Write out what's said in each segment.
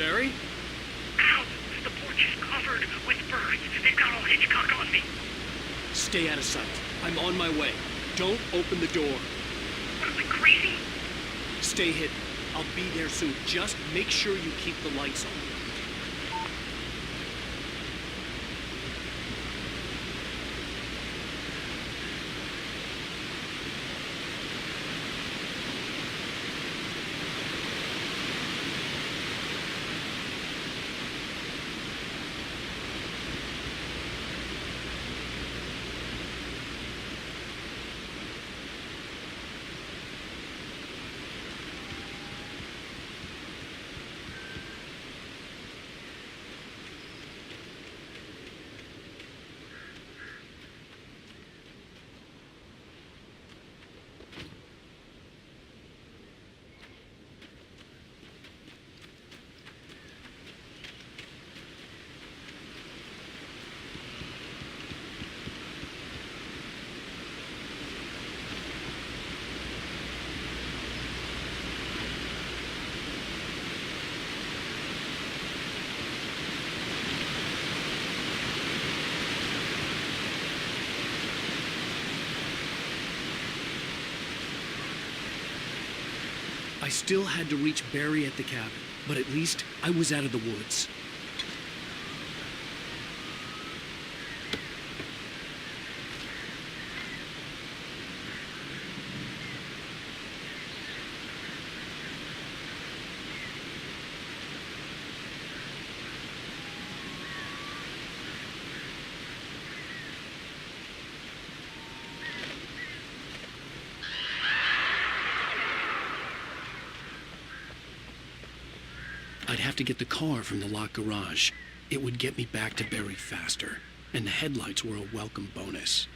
Barry? Ow! The porch is covered with birds. They've got all Hitchcock on me. Stay out of sight. I'm on my way. Don't open the door. What am I, crazy? Stay hidden. I'll be there soon. Just make sure you keep the lights on. I still had to reach Barry at the cabin, but at least I was out of the woods. I'd have to get the car from the locked garage. It would get me back to Barry faster, and the headlights were a welcome bonus.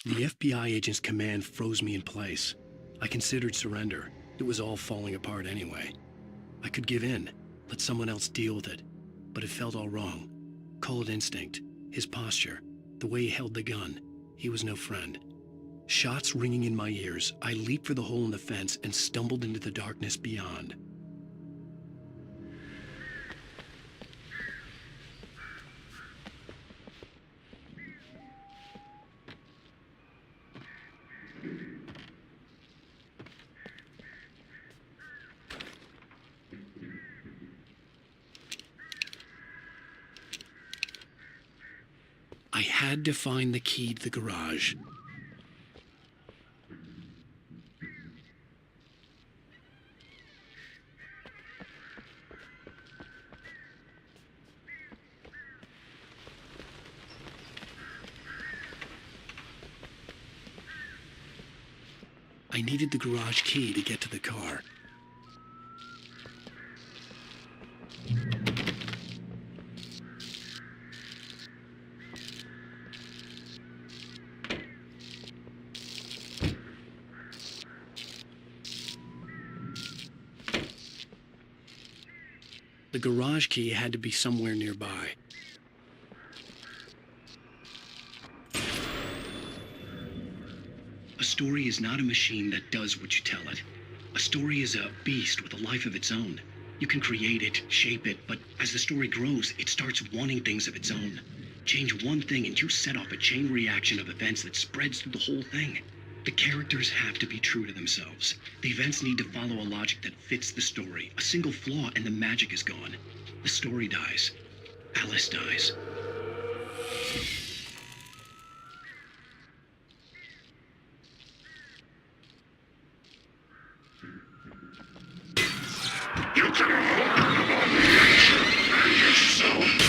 The FBI agent's command froze me in place. I considered surrender. It was all falling apart anyway. I could give in, let someone else deal with it, but it felt all wrong. Call it instinct, his posture, the way he held the gun. He was no friend. Shots ringing in my ears, I leaped for the hole in the fence and stumbled into the darkness beyond. I had to find the key to the garage. I needed the garage key to get to the car. The garage key had to be somewhere nearby. A story is not a machine that does what you tell it. A story is a beast with a life of its own. You can create it, shape it, but as the story grows, it starts wanting things of its own. Change one thing and you set off a chain reaction of events that spreads through the whole thing. The characters have to be true to themselves. The events need to follow a logic that fits the story. A single flaw and the magic is gone. The story dies. Alice dies. You can hold yourself.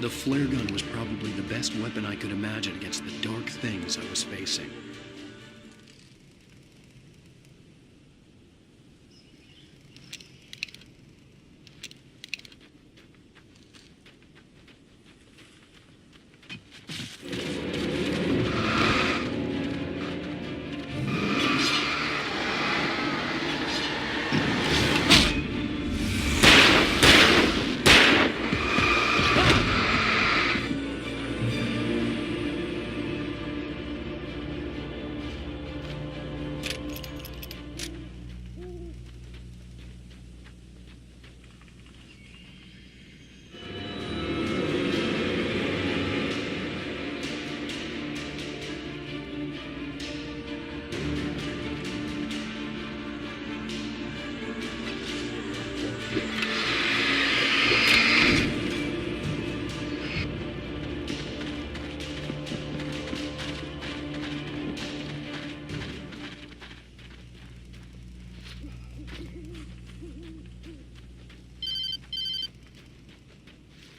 The flare gun was probably the best weapon I could imagine against the dark things I was facing.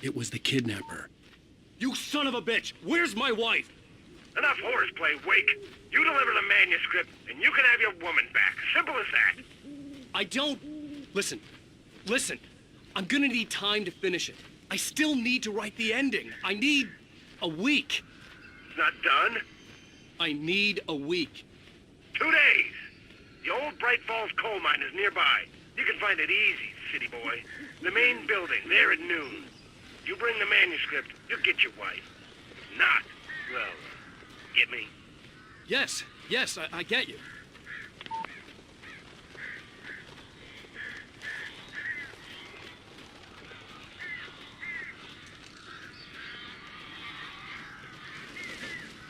It was the kidnapper. You son of a bitch! Where's my wife? Enough horseplay, Wake. You deliver the manuscript, and you can have your woman back. Simple as that. I don't... Listen. I'm gonna need time to finish it. I still need to write the ending. I need a week. It's not done. I need a week. 2 days. The old Bright Falls coal mine is nearby. You can find it easy, city boy. The main building, there at noon. You bring the manuscript, you'll get your wife. Not, well, get me? Yes, I get you.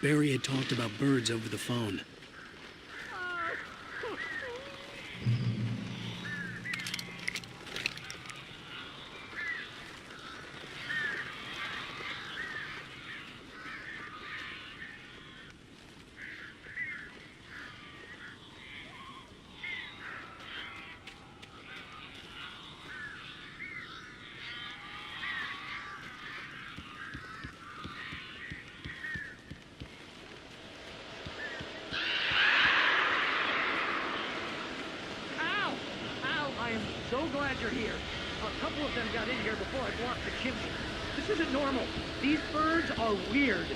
Barry had talked about birds over the phone. I am so glad you're here. A couple of them got in here before I blocked the chimney. This isn't normal. These birds are weird.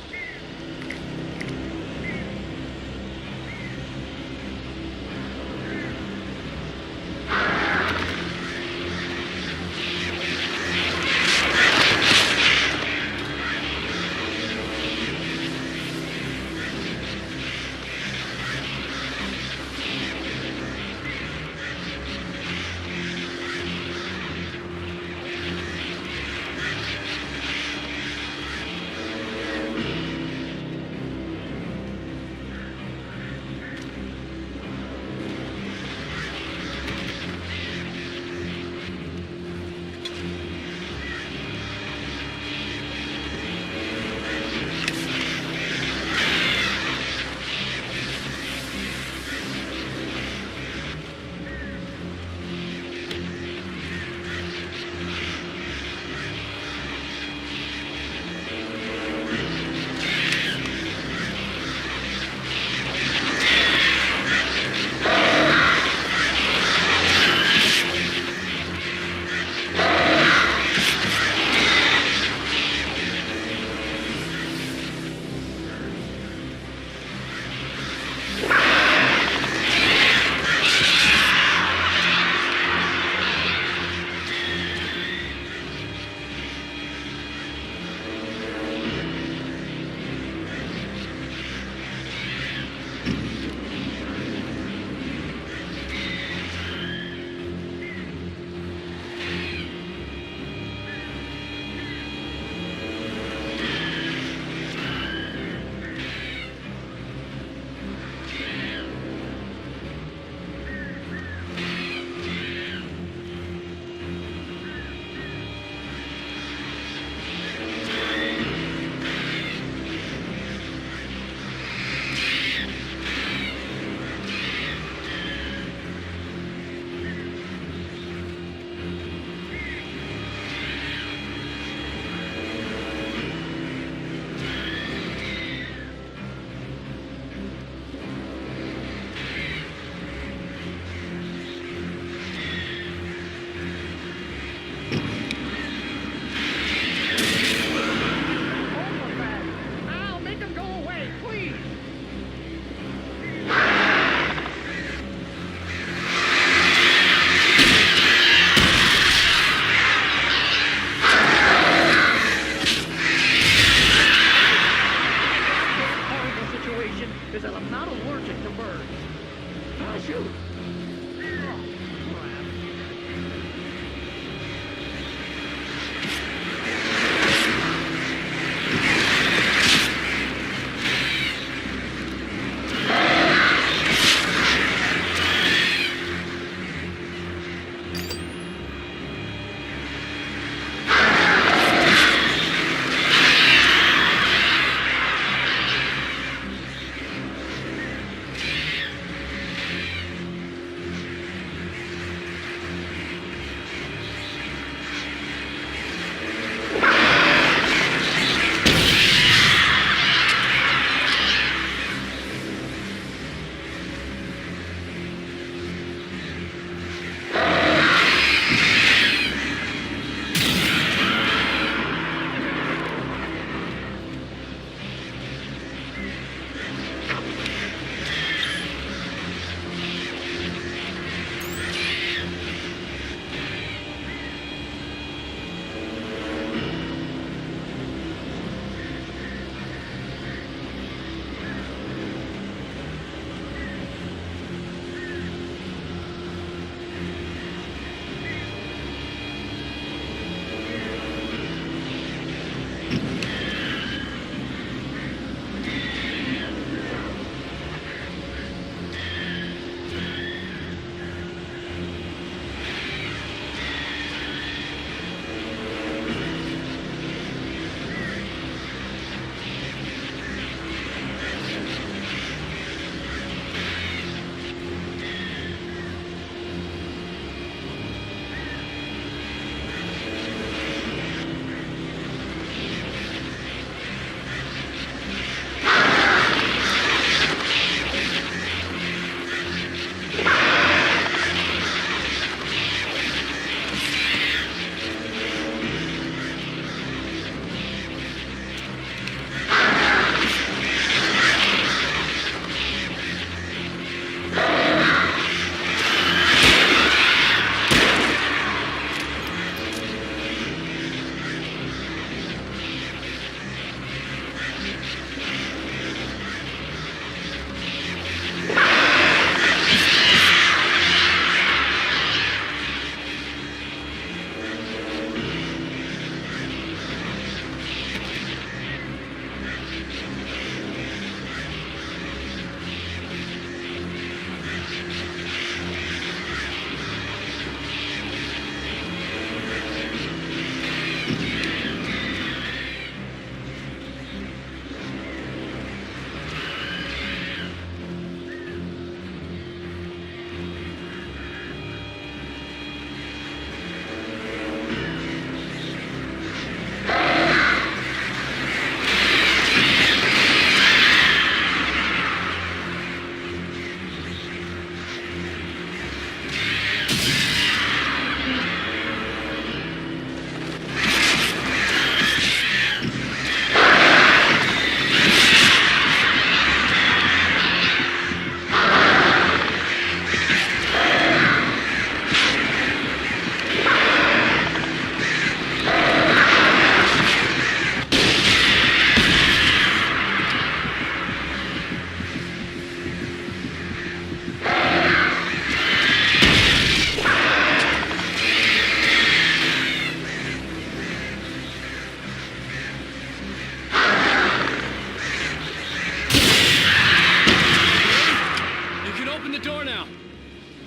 can open the door now.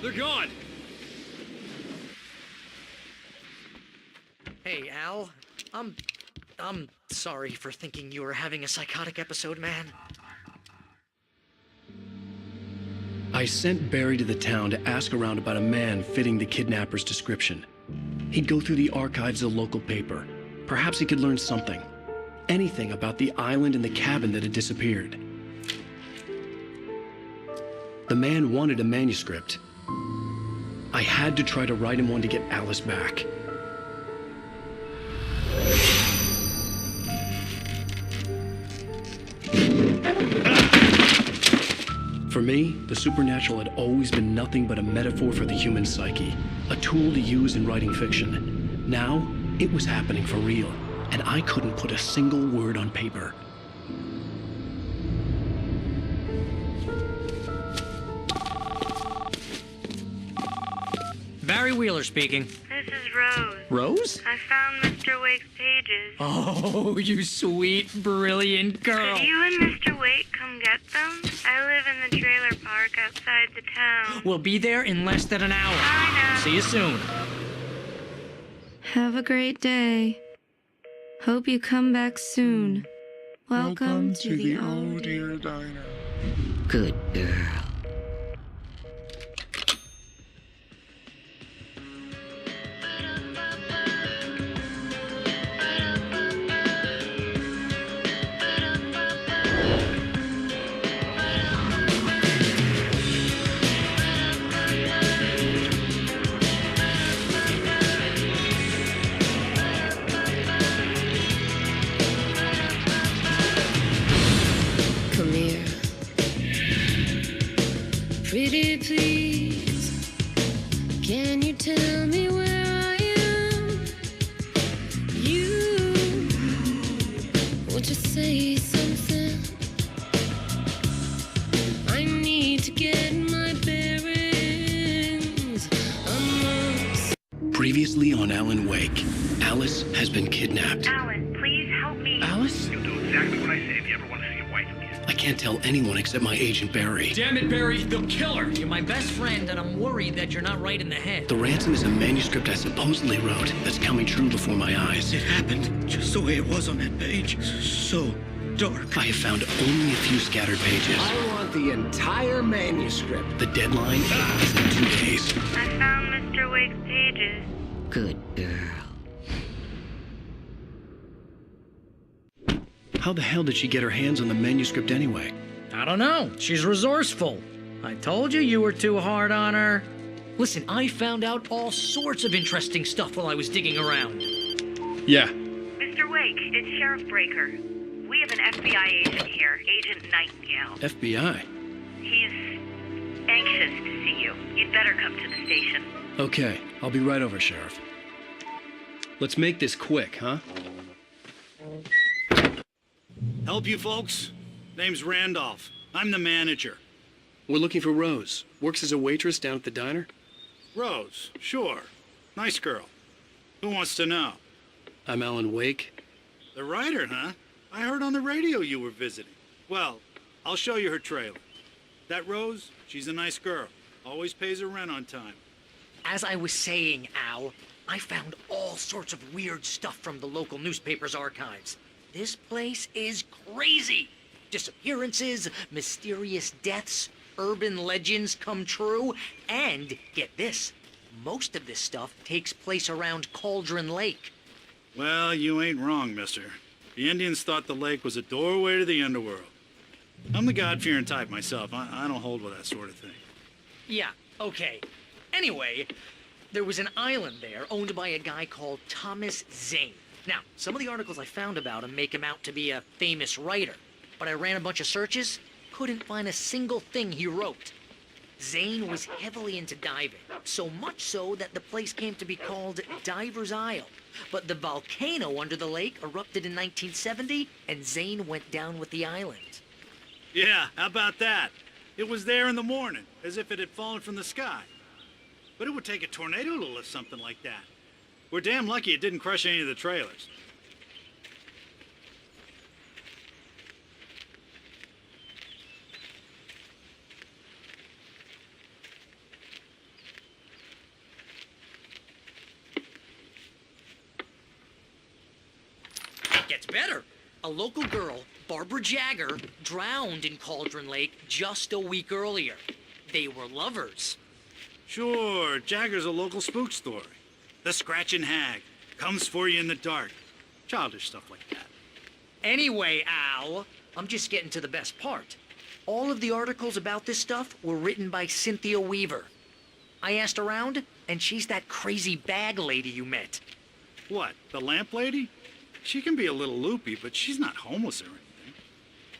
They're gone. Hey, Al. I'm sorry for thinking you were having a psychotic episode, man. I sent Barry to the town to ask around about a man fitting the kidnapper's description. He'd go through the archives of the local paper. Perhaps he could learn something. Anything about the island and the cabin that had disappeared. The man wanted a manuscript. I had to try to write him one to get Alice back. For me, the supernatural had always been nothing but a metaphor for the human psyche, a tool to use in writing fiction. Now, it was happening for real, and I couldn't put a single word on paper. Barry Wheeler speaking. This is Rose. Rose? I found Mr. Wake's pages. Oh, you sweet, brilliant girl. Could you and Mr. Wake come get them? I live in the trailer park outside the town. We'll be there in less than an hour. I know. See you soon. Have a great day. Hope you come back soon. Welcome to the old dear diner. Good girl. Come here. Pretty please, can you tell me where I am? You, won't you say something? I need to get my bearings amongst. Previously on Alan Wake, Alice has been kidnapped. Alan, please help me. Alice? You'll do exactly what I say if you ever want to see your wife again. I can't tell anyone except my agent Barry. Damn it, Barry, they'll kill her. You're my best friend, and I'm worried that you're not right in the head. The ransom is a manuscript I supposedly wrote that's coming true before my eyes. It happened just the way it was on that page. So dark. I have found only a few scattered pages. I want the entire manuscript. The deadline is in 2 days. I found Mr. Wake's pages. Good girl. How the hell did she get her hands on the manuscript anyway? I don't know. She's resourceful. I told you were too hard on her. Listen, I found out all sorts of interesting stuff while I was digging around. Yeah. Mr. Wake, it's Sheriff Breaker. We have an FBI agent here, Agent Nightingale. FBI? He's anxious to see you. You'd better come to the station. Okay, I'll be right over, Sheriff. Let's make this quick, huh? Help you folks? Name's Randolph. I'm the manager. We're looking for Rose. Works as a waitress down at the diner. Rose, sure. Nice girl. Who wants to know? I'm Alan Wake. The writer, huh? I heard on the radio you were visiting. Well, I'll show you her trailer. That Rose, she's a nice girl. Always pays her rent on time. As I was saying, Al, I found all sorts of weird stuff from the local newspaper's archives. This place is crazy. Disappearances, mysterious deaths, urban legends come true, and get this, most of this stuff takes place around Cauldron Lake. Well, you ain't wrong, mister. The Indians thought the lake was a doorway to the underworld. I'm the God-fearing type myself. I don't hold with that sort of thing. Yeah, okay. Anyway, there was an island there owned by a guy called Thomas Zane. Now, some of the articles I found about him make him out to be a famous writer, but I ran a bunch of searches, couldn't find a single thing he wrote. Zane was heavily into diving, so much so that the place came to be called Diver's Isle. But the volcano under the lake erupted in 1970, and Zane went down with the island. Yeah, how about that? It was there in the morning, as if it had fallen from the sky. But it would take a tornado to lift something like that. We're damn lucky it didn't crush any of the trailers. better. A local girl, Barbara Jagger, drowned in Cauldron Lake just a week earlier. They were lovers. Sure, Jagger's a local spook story. The Scratching Hag. Comes for you in the dark. Childish stuff like that. Anyway, Al, I'm just getting to the best part. All of the articles about this stuff were written by Cynthia Weaver. I asked around, and she's that crazy bag lady you met. What, the lamp lady? She can be a little loopy, but she's not homeless or anything.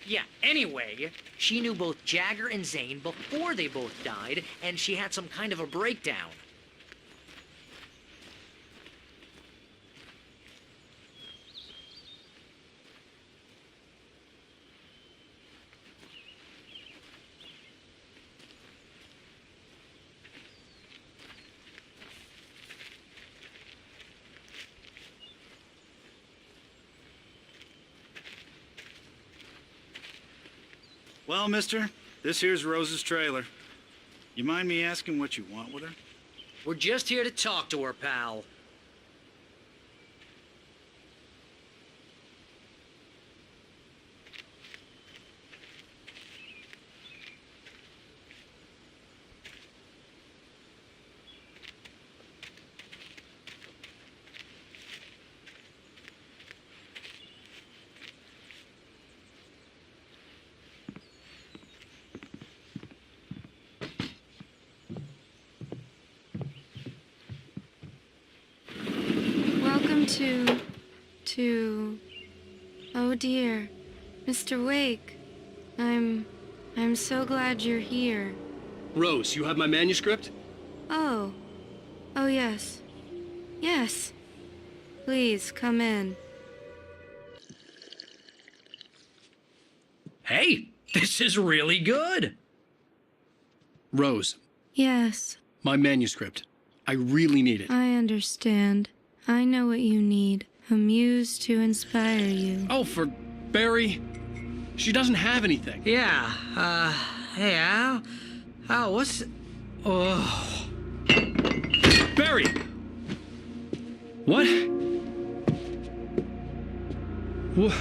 Yeah, anyway, she knew both Jagger and Zane before they both died, and she had some kind of a breakdown. Well, mister, this here's Rose's trailer. You mind me asking what you want with her? We're just here to talk to her, pal. Welcome to... Oh dear, Mr. Wake. I'm so glad you're here. Rose, you have my manuscript? Oh. Oh, yes. Yes. Please, come in. Hey, this is really good. Rose, Yes, my manuscript. I really need it. I understand. I know what you need. A muse to inspire you. Oh, for Barry? She doesn't have anything. Yeah, hey, Al? Al, what's... Oh... Barry! What? What?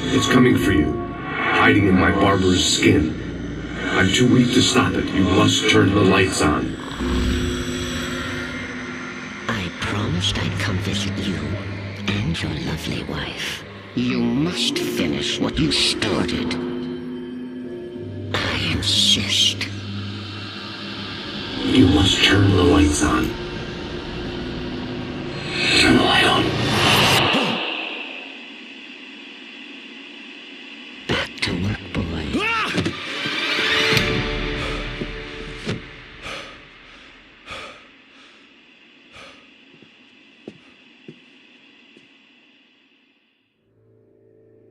It's coming for you, hiding in my barber's skin. I'm too weak to stop it. You must turn the lights on. I promised I'd come visit you and your lovely wife. You must finish what you started. I insist. You must turn the lights on. Turn the light on. Back to work, boy.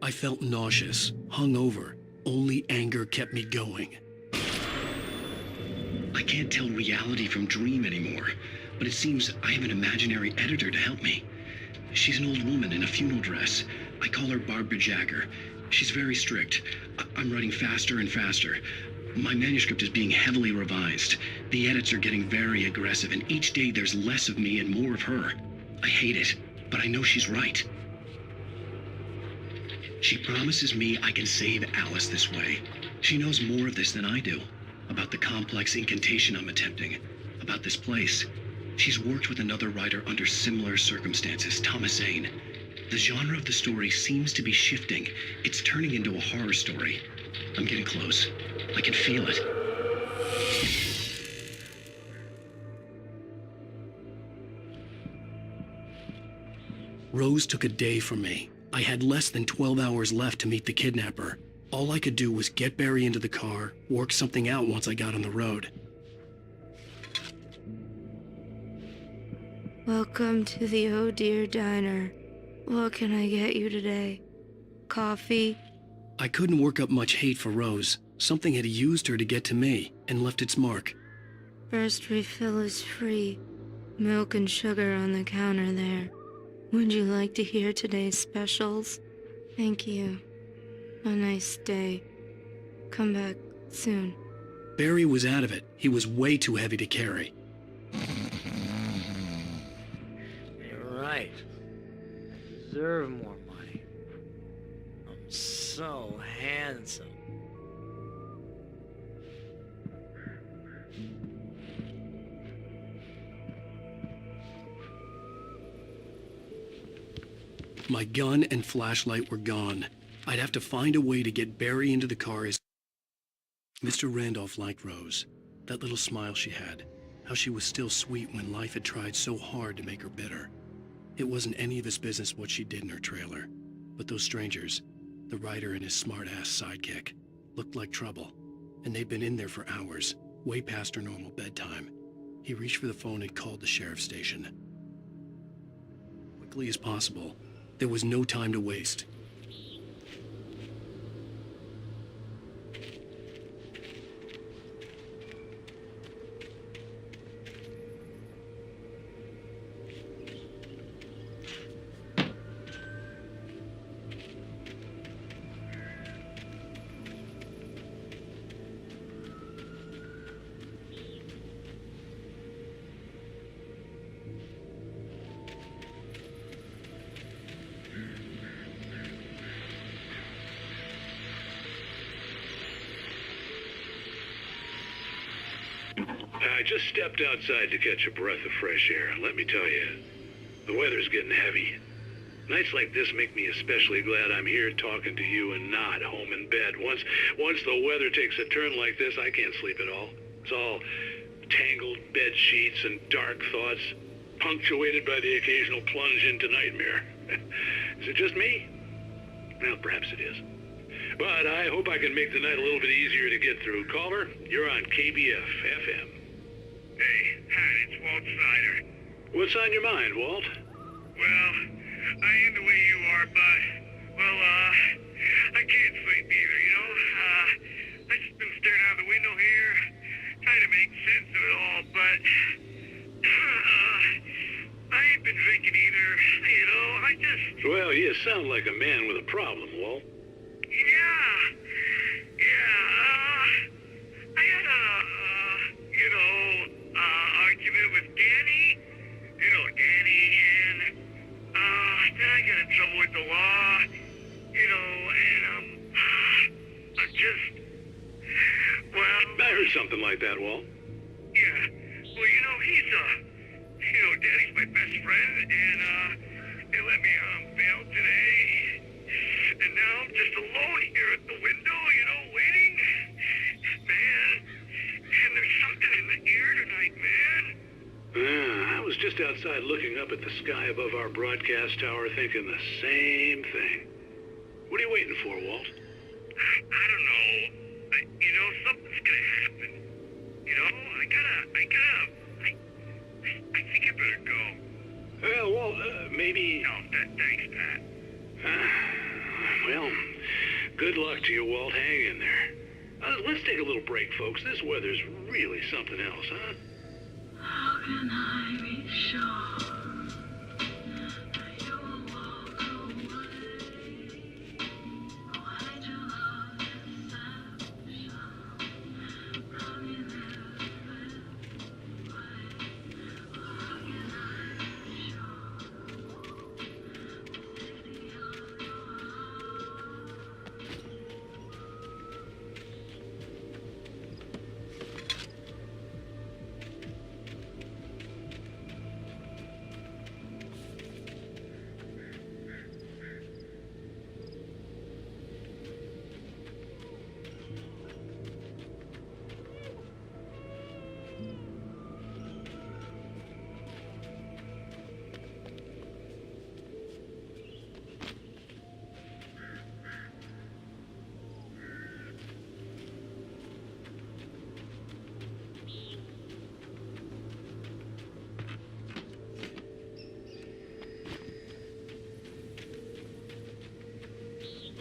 I felt nauseous, hungover. Only anger kept me going. I can't tell reality from dream anymore, but it seems I have an imaginary editor to help me. She's an old woman in a funeral dress. I call her Barbara Jagger. She's very strict. I'm writing faster and faster. My manuscript is being heavily revised. The edits are getting very aggressive, and each day there's less of me and more of her. I hate it, but I know she's right. She promises me I can save Alice this way. She knows more of this than I do. About the complex incantation I'm attempting. About this place. She's worked with another writer under similar circumstances, Thomas Zane. The genre of the story seems to be shifting. It's turning into a horror story. I'm getting close. I can feel it. Rose took a day from me. I had less than 12 hours left to meet the kidnapper. All I could do was get Barry into the car, work something out once I got on the road. Welcome to the Oh Dear Diner. What can I get you today? Coffee? I couldn't work up much hate for Rose. Something had used her to get to me and left its mark. First refill is free. Milk and sugar on the counter there. Would you like to hear today's specials? Thank you. A nice day. Come back soon. Barry was out of it. He was way too heavy to carry. You're right. I deserve more money. I'm so handsome. My gun and flashlight were gone. I'd have to find a way to get Barry into the car as... Mr. Randolph liked Rose. That little smile she had. How she was still sweet when life had tried so hard to make her bitter. It wasn't any of his business what she did in her trailer. But those strangers, the writer and his smart-ass sidekick, looked like trouble. And they'd been in there for hours, way past her normal bedtime. He reached for the phone and called the sheriff's station. Quickly as possible, there was no time to waste. I just stepped outside to catch a breath of fresh air. Let me tell you, the weather's getting heavy. Nights like this make me especially glad I'm here talking to you and not home in bed. Once the weather takes a turn like this, I can't sleep at all. It's all tangled bed sheets and dark thoughts, punctuated by the occasional plunge into nightmare. Is it just me? Well, perhaps it is. But I hope I can make the night a little bit easier to get through. Caller, you're on KBF FM. Hey, Pat, it's Walt Snyder. What's on your mind, Walt? Well, I am the way you are, but, I can't sleep either, you know? I just been staring out the window here, trying to make sense of it all, but, I ain't been drinking either, you know? Well, you sound like a man with a problem, Walt. I had argument with Danny, and, then I got in trouble with the law, and, I'm just, I heard something like that, Walt. Yeah, well, Danny's my best friend, and, they let me, bail today, and now I'm just alone here at the window, waiting. Man, and there's something in the air tonight, man. I was just outside looking up at the sky above our broadcast tower thinking the same thing. What are you waiting for, Walt? I don't know. Something's gonna happen. I think I better go. Well, Walt, maybe... No, thanks, Pat. Well, good luck to you, Walt. Hang in there. Let's take a little break, folks. This weather's really something else, huh? How can I be sure that you will walk away? Why do love deception from you live with way? How can I be sure the city of your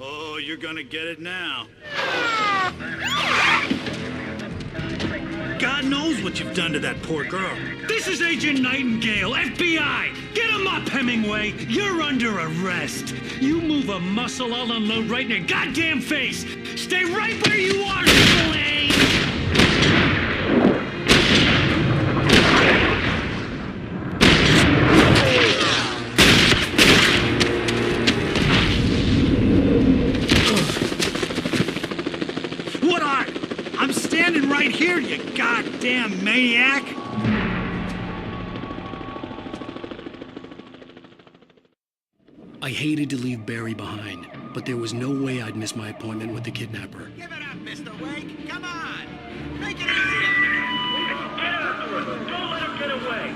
Oh, you're gonna get it now. God God knows what you've done to that poor girl. This is Agent Nightingale, FBI! Get him up, Hemingway! You're under arrest! You move a muscle, I'll unload right in your goddamn face! Stay right where you are, Nicolay! What are you? I'm standing right here, you goddamn maniac! I hated to leave Barry behind, but there was no way I'd miss my appointment with the kidnapper. Give it up, Mr. Wake. Come on. Make it easy on him. Get after him. Don't let him get away.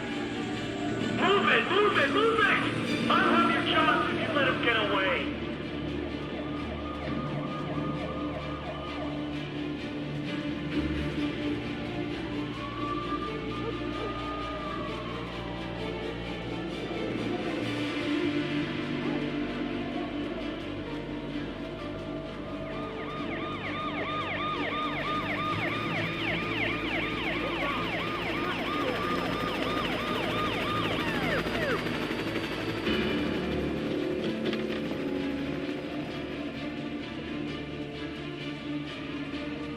Move it, move it, move it! I'll have your chance if you let him get away.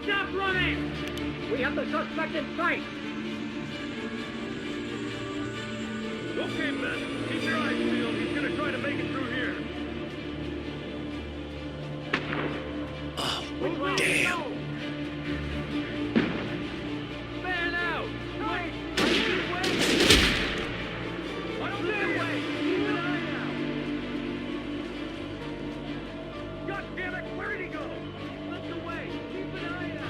Stop running! We have the suspect in sight! Okay, men. Keep your eyes peeled. He's gonna try to make it through here. Oh, damn. Man out! Wait! Wait! I don't see way! Keep an eye out! God damn it! Where did he go? Look away! Keep an eye out!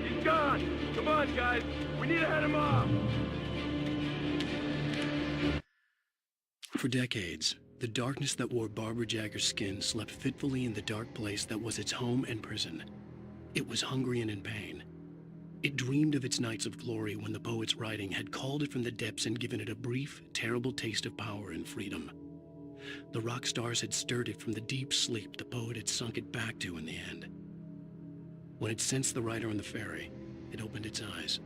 He's gone. Come on, guys. We need to head him off. For decades, the darkness that wore Barbara Jagger's skin slept fitfully in the dark place that was its home and prison. It was hungry and in pain. It dreamed of its nights of glory when the poet's writing had called it from the depths and given it a brief, terrible taste of power and freedom. The rock stars had stirred it from the deep sleep the poet had sunk it back to in the end. When it sensed the writer on the ferry, it opened its eyes.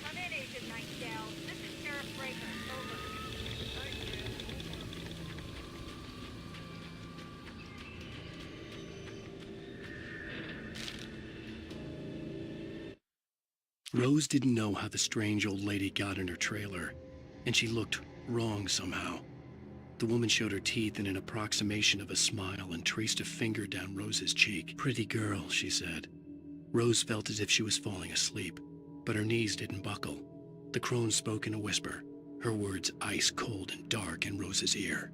Come in, Agent Nightingale. This is Sheriff Breaker. Over. Rose didn't know how the strange old lady got in her trailer, and she looked wrong somehow. The woman showed her teeth in an approximation of a smile and traced a finger down Rose's cheek. "Pretty girl," she said. Rose felt as if she was falling asleep, but her knees didn't buckle. The crone spoke in a whisper, her words ice cold and dark in Rose's ear.